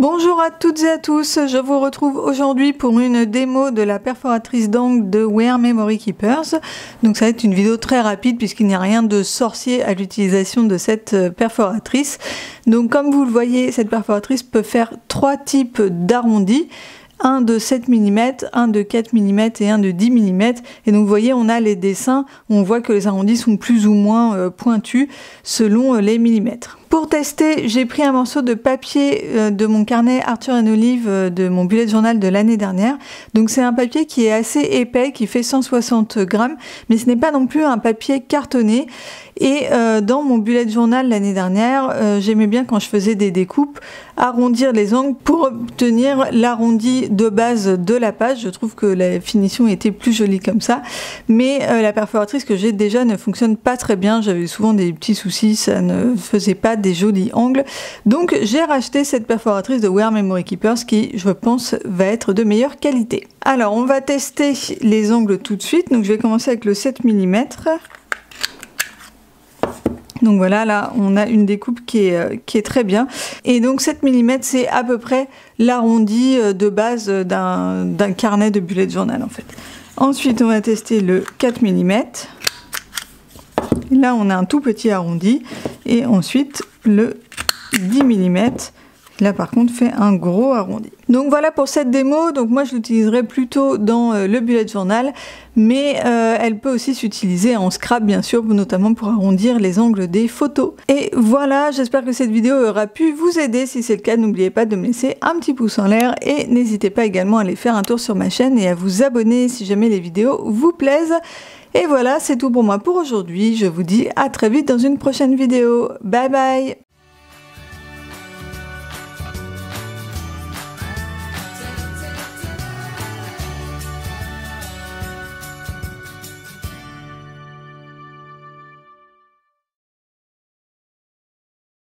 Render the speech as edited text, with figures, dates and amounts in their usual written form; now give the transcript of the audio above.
Bonjour à toutes et à tous, je vous retrouve aujourd'hui pour une démo de la perforatrice d'angle de Wear Memory Keepers. Donc ça va être une vidéo très rapide puisqu'il n'y a rien de sorcier à l'utilisation de cette perforatrice. Donc comme vous le voyez, cette perforatrice peut faire trois types d'arrondis. Un de 7 mm, un de 4 mm et un de 10 mm. Et donc vous voyez, on a les dessins où on voit que les arrondis sont plus ou moins pointus selon les millimètres. Pour tester, j'ai pris un morceau de papier de mon carnet Arthur & Olive de mon bullet journal de l'année dernière. Donc c'est un papier qui est assez épais, qui fait 160 grammes, mais ce n'est pas non plus un papier cartonné. Et dans mon bullet journal l'année dernière, j'aimais bien quand je faisais des découpes, arrondir les angles pour obtenir l'arrondi de base de la page. Je trouve que la finition était plus jolie comme ça. Mais la perforatrice que j'ai déjà ne fonctionne pas très bien. J'avais souvent des petits soucis, ça ne faisait pas des jolis angles. Donc j'ai racheté cette perforatrice de Wear Memory Keepers qui, je pense, va être de meilleure qualité. Alors on va tester les angles tout de suite. Donc je vais commencer avec le 7 mm. Donc voilà, là on a une découpe qui est très bien. Et donc 7 mm c'est à peu près l'arrondi de base d'un carnet de bullet journal en fait. Ensuite on va tester le 4 mm. Là on a un tout petit arrondi. Et ensuite le 10 mm. Là par contre fait un gros arrondi. Donc voilà pour cette démo, donc moi je l'utiliserai plutôt dans le bullet journal, mais elle peut aussi s'utiliser en scrap bien sûr, notamment pour arrondir les angles des photos. Et voilà, j'espère que cette vidéo aura pu vous aider. Si c'est le cas, n'oubliez pas de me laisser un petit pouce en l'air et n'hésitez pas également à aller faire un tour sur ma chaîne et à vous abonner si jamais les vidéos vous plaisent. Et voilà, c'est tout pour moi pour aujourd'hui. Je vous dis à très vite dans une prochaine vidéo. Bye bye!